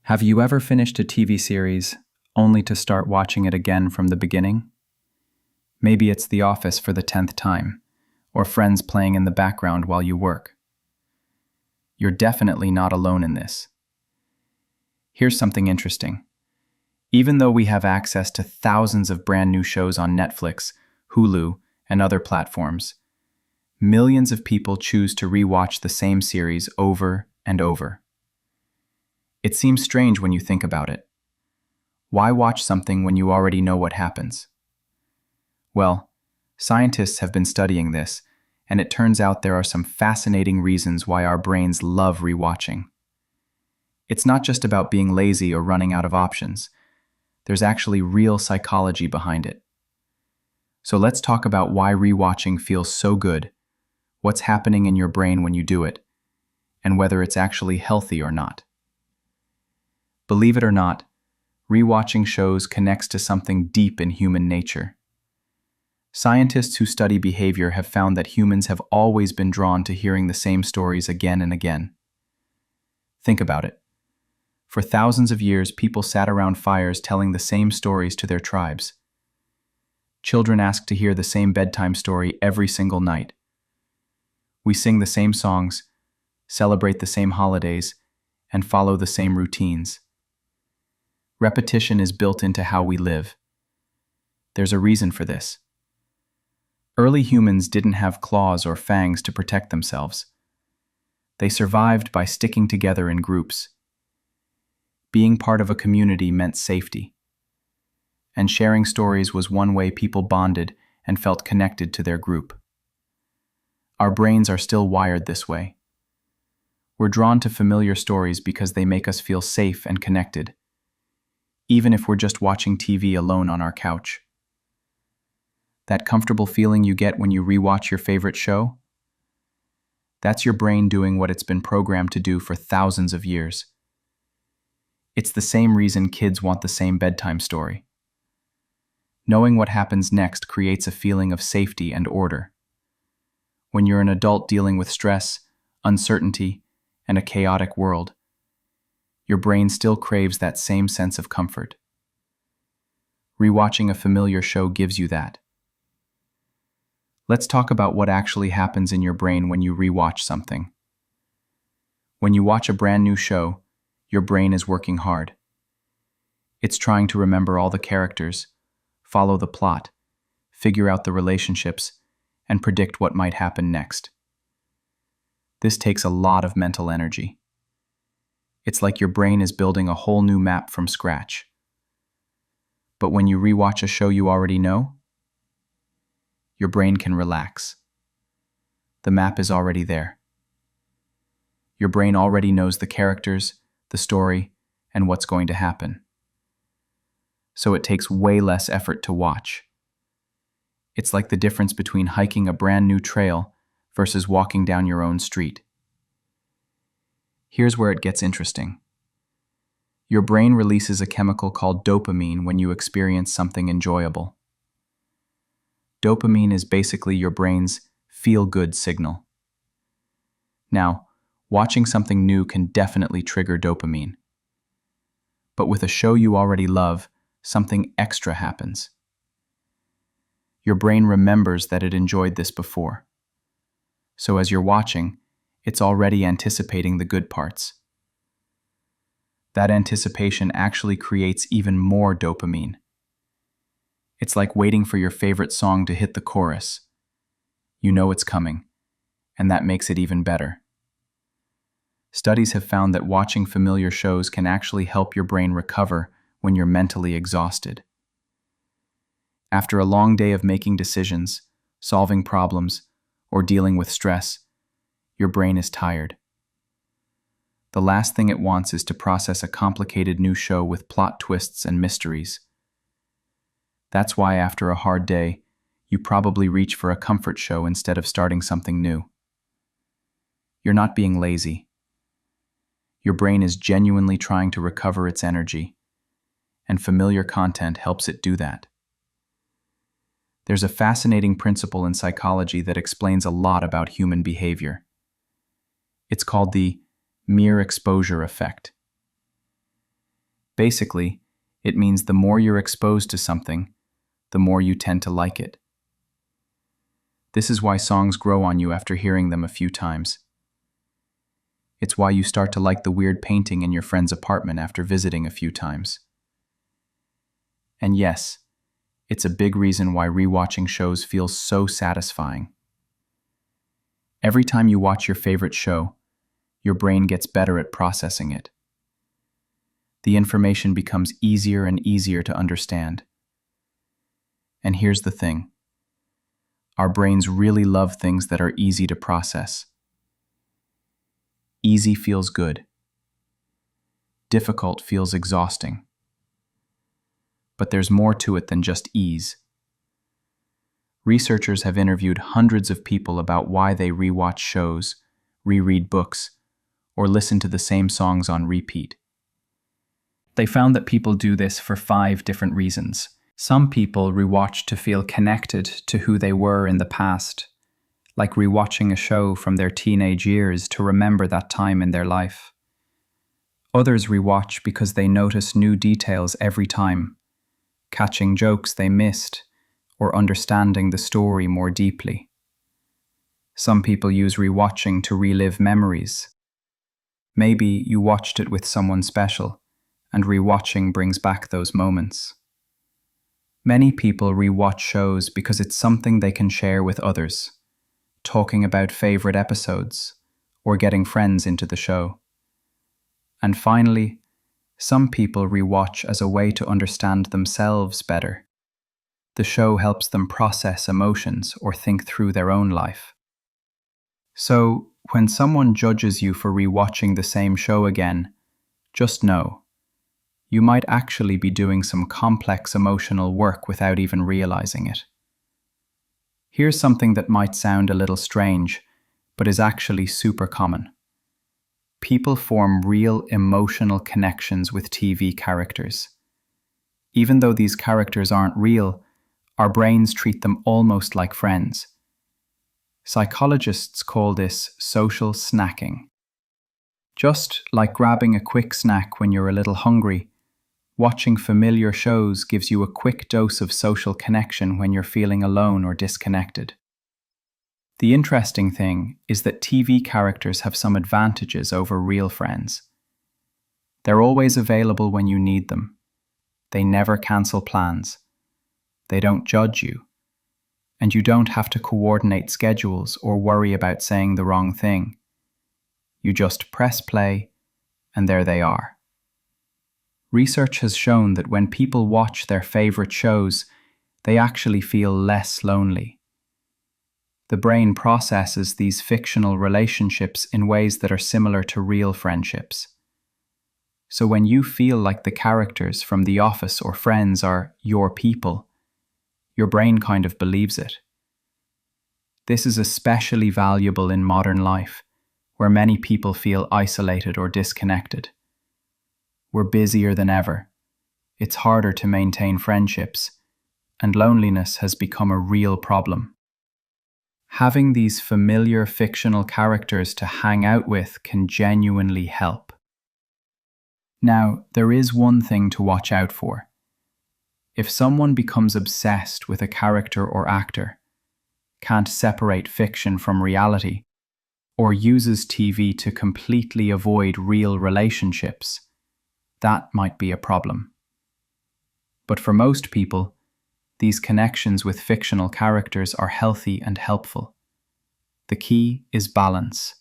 Have you ever finished a TV series only to start watching it again from the beginning? Maybe it's The Office for the 10th time, or Friends playing in the background while you work. You're definitely not alone in this. Here's something interesting. Even though we have access to thousands of brand new shows on Netflix, Hulu, and other platforms, millions of people choose to rewatch the same series over and over. It seems strange when you think about it. Why watch something when you already know what happens? Well, scientists have been studying this, and it turns out there are some fascinating reasons why our brains love rewatching. It's not just about being lazy or running out of options. There's actually real psychology behind it. So let's talk about why rewatching feels so good, what's happening in your brain when you do it, and whether it's actually healthy or not. Believe it or not, rewatching shows connects to something deep in human nature. Scientists who study behavior have found that humans have always been drawn to hearing the same stories again and again. Think about it. For thousands of years, people sat around fires telling the same stories to their tribes. Children asked to hear the same bedtime story every single night. We sing the same songs, celebrate the same holidays, and follow the same routines. Repetition is built into how we live. There's a reason for this. Early humans didn't have claws or fangs to protect themselves. They survived by sticking together in groups. Being part of a community meant safety. And sharing stories was one way people bonded and felt connected to their group. Our brains are still wired this way. We're drawn to familiar stories because they make us feel safe and connected, even if we're just watching TV alone on our couch. That comfortable feeling you get when you rewatch your favorite show? That's your brain doing what it's been programmed to do for thousands of years. It's the same reason kids want the same bedtime story. Knowing what happens next creates a feeling of safety and order. When you're an adult dealing with stress, uncertainty, and a chaotic world, your brain still craves that same sense of comfort. Rewatching a familiar show gives you that. Let's talk about what actually happens in your brain when you rewatch something. When you watch a brand new show, your brain is working hard. It's trying to remember all the characters, follow the plot, figure out the relationships, and predict what might happen next. This takes a lot of mental energy. It's like your brain is building a whole new map from scratch. But when you rewatch a show you already know, your brain can relax. The map is already there. Your brain already knows the characters, the story, and what's going to happen. So it takes way less effort to watch. It's like the difference between hiking a brand new trail versus walking down your own street. Here's where it gets interesting. Your brain releases a chemical called dopamine when you experience something enjoyable. Dopamine is basically your brain's feel-good signal. Now, watching something new can definitely trigger dopamine. But with a show you already love, something extra happens. Your brain remembers that it enjoyed this before. So as you're watching, it's already anticipating the good parts. That anticipation actually creates even more dopamine. It's like waiting for your favorite song to hit the chorus. You know it's coming, and that makes it even better. Studies have found that watching familiar shows can actually help your brain recover when you're mentally exhausted. After a long day of making decisions, solving problems, or dealing with stress, your brain is tired. The last thing it wants is to process a complicated new show with plot twists and mysteries. That's why after a hard day, you probably reach for a comfort show instead of starting something new. You're not being lazy. Your brain is genuinely trying to recover its energy, and familiar content helps it do that. There's a fascinating principle in psychology that explains a lot about human behavior. It's called the mere exposure effect. Basically, it means the more you're exposed to something, the more you tend to like it. This is why songs grow on you after hearing them a few times. It's why you start to like the weird painting in your friend's apartment after visiting a few times. And yes, it's a big reason why rewatching shows feels so satisfying. Every time you watch your favorite show, your brain gets better at processing it. The information becomes easier and easier to understand. And here's the thing. Our brains really love things that are easy to process. Easy feels good. Difficult feels exhausting. But there's more to it than just ease. Researchers have interviewed hundreds of people about why they rewatch shows, reread books, or listen to the same songs on repeat. They found that people do this for 5 different reasons. Some people rewatch to feel connected to who they were in the past, like rewatching a show from their teenage years to remember that time in their life. Others rewatch because they notice new details every time, catching jokes they missed, or understanding the story more deeply. Some people use rewatching to relive memories. Maybe you watched it with someone special, and rewatching brings back those moments. Many people rewatch shows because it's something they can share with others, talking about favorite episodes, or getting friends into the show. And finally, some people rewatch as a way to understand themselves better. The show helps them process emotions or think through their own life. So, when someone judges you for rewatching the same show again, just know, you might actually be doing some complex emotional work without even realizing it. Here's something that might sound a little strange, but is actually super common. People form real emotional connections with TV characters. Even though these characters aren't real, our brains treat them almost like friends. Psychologists call this social snacking. Just like grabbing a quick snack when you're a little hungry, watching familiar shows gives you a quick dose of social connection when you're feeling alone or disconnected. The interesting thing is that TV characters have some advantages over real friends. They're always available when you need them. They never cancel plans. They don't judge you. And you don't have to coordinate schedules or worry about saying the wrong thing. You just press play, and there they are. Research has shown that when people watch their favorite shows, they actually feel less lonely. The brain processes these fictional relationships in ways that are similar to real friendships. So when you feel like the characters from The Office or Friends are your people, your brain kind of believes it. This is especially valuable in modern life, where many people feel isolated or disconnected. We're busier than ever. It's harder to maintain friendships, and loneliness has become a real problem. Having these familiar fictional characters to hang out with can genuinely help. Now, there is one thing to watch out for. If someone becomes obsessed with a character or actor, can't separate fiction from reality, or uses TV to completely avoid real relationships, that might be a problem. But for most people, these connections with fictional characters are healthy and helpful. The key is balance.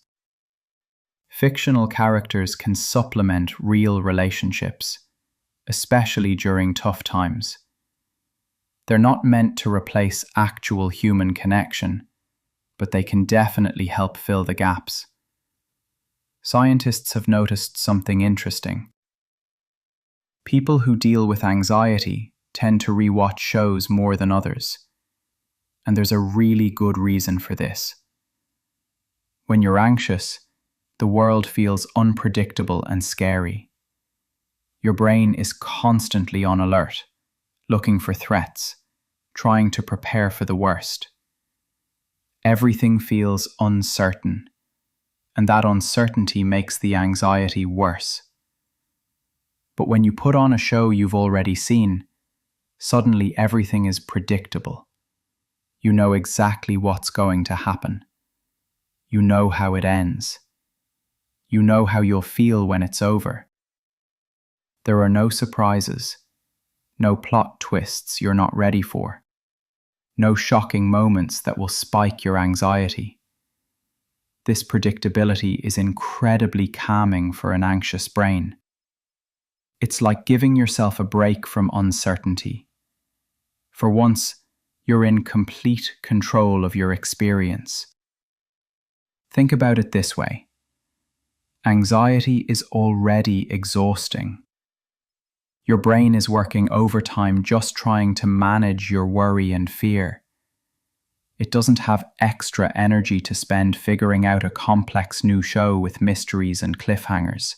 Fictional characters can supplement real relationships, especially during tough times. They're not meant to replace actual human connection, but they can definitely help fill the gaps. Scientists have noticed something interesting. People who deal with anxiety tend to rewatch shows more than others, and there's a really good reason for this. When you're anxious, the world feels unpredictable and scary. Your brain is constantly on alert, looking for threats, trying to prepare for the worst. Everything feels uncertain, and that uncertainty makes the anxiety worse. But when you put on a show you've already seen, suddenly everything is predictable. You know exactly what's going to happen. You know how it ends. You know how you'll feel when it's over. There are no surprises, no plot twists you're not ready for, no shocking moments that will spike your anxiety. This predictability is incredibly calming for an anxious brain. It's like giving yourself a break from uncertainty. For once, you're in complete control of your experience. Think about it this way. Anxiety is already exhausting. Your brain is working overtime just trying to manage your worry and fear. It doesn't have extra energy to spend figuring out a complex new show with mysteries and cliffhangers.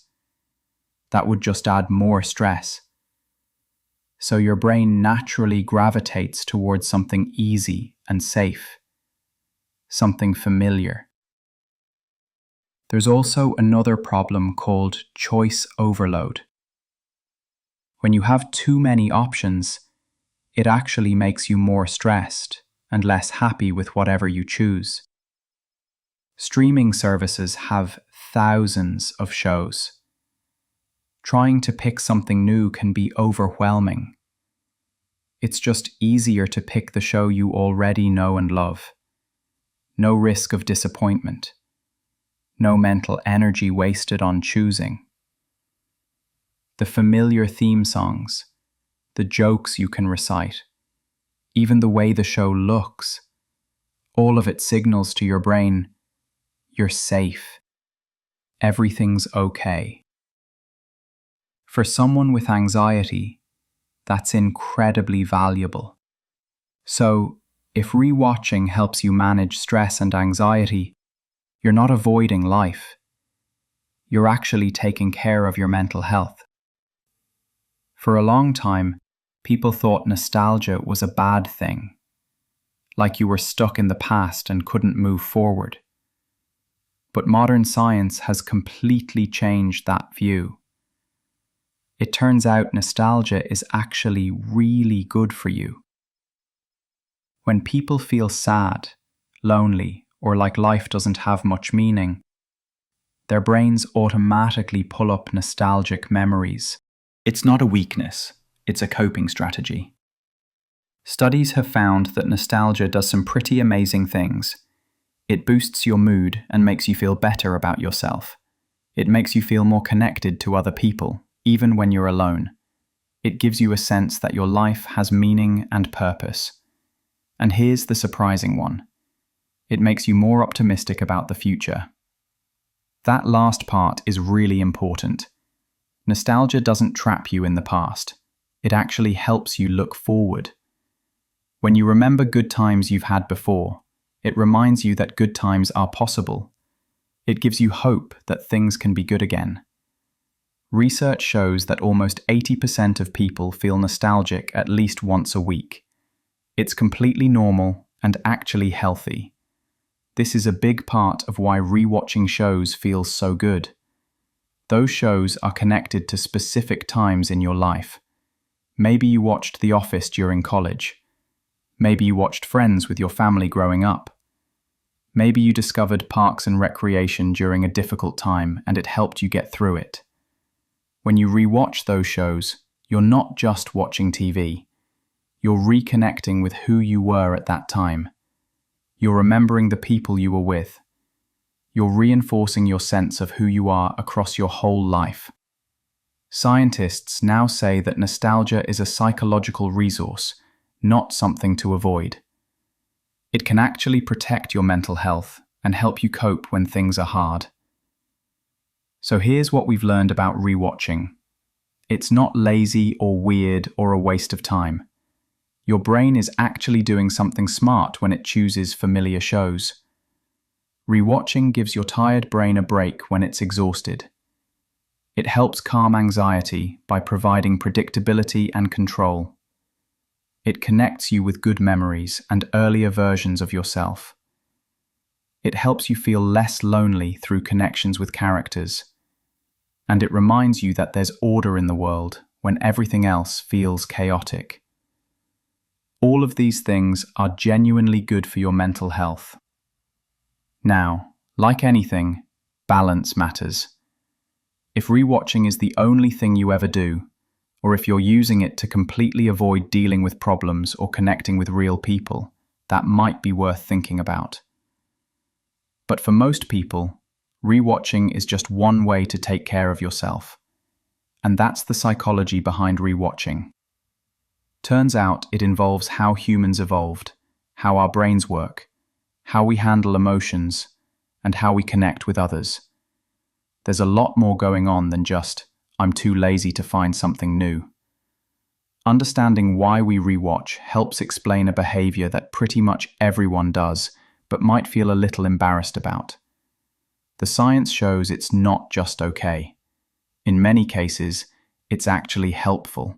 That would just add more stress. So your brain naturally gravitates towards something easy and safe, something familiar. There's also another problem called choice overload. When you have too many options, it actually makes you more stressed and less happy with whatever you choose. Streaming services have thousands of shows. Trying to pick something new can be overwhelming. It's just easier to pick the show you already know and love. No risk of disappointment. No mental energy wasted on choosing. The familiar theme songs, the jokes you can recite, even the way the show looks, all of it signals to your brain, you're safe. Everything's okay. For someone with anxiety, that's incredibly valuable. So, if rewatching helps you manage stress and anxiety, you're not avoiding life. You're actually taking care of your mental health. For a long time, people thought nostalgia was a bad thing, like you were stuck in the past and couldn't move forward. But modern science has completely changed that view. It turns out nostalgia is actually really good for you. When people feel sad, lonely, or like life doesn't have much meaning, their brains automatically pull up nostalgic memories. It's not a weakness, it's a coping strategy. Studies have found that nostalgia does some pretty amazing things. It boosts your mood and makes you feel better about yourself. It makes you feel more connected to other people, even when you're alone. It gives you a sense that your life has meaning and purpose. And here's the surprising one. It makes you more optimistic about the future. That last part is really important. Nostalgia doesn't trap you in the past. It actually helps you look forward. When you remember good times you've had before, it reminds you that good times are possible. It gives you hope that things can be good again. Research shows that almost 80% of people feel nostalgic at least once a week. It's completely normal and actually healthy. This is a big part of why rewatching shows feels so good. Those shows are connected to specific times in your life. Maybe you watched The Office during college. Maybe you watched Friends with your family growing up. Maybe you discovered Parks and Recreation during a difficult time and it helped you get through it. When you rewatch those shows, you're not just watching TV. You're reconnecting with who you were at that time. You're remembering the people you were with. You're reinforcing your sense of who you are across your whole life. Scientists now say that nostalgia is a psychological resource, not something to avoid. It can actually protect your mental health and help you cope when things are hard. So here's what we've learned about rewatching. It's not lazy or weird or a waste of time. Your brain is actually doing something smart when it chooses familiar shows. Rewatching gives your tired brain a break when it's exhausted. It helps calm anxiety by providing predictability and control. It connects you with good memories and earlier versions of yourself. It helps you feel less lonely through connections with characters. And it reminds you that there's order in the world when everything else feels chaotic. All of these things are genuinely good for your mental health. Now, like anything, balance matters. If rewatching is the only thing you ever do, or if you're using it to completely avoid dealing with problems or connecting with real people, that might be worth thinking about. But for most people, rewatching is just one way to take care of yourself. And that's the psychology behind rewatching. Turns out it involves how humans evolved, how our brains work, how we handle emotions, and how we connect with others. There's a lot more going on than just, I'm too lazy to find something new. Understanding why we rewatch helps explain a behavior that pretty much everyone does, but might feel a little embarrassed about. The science shows it's not just okay. In many cases, it's actually helpful.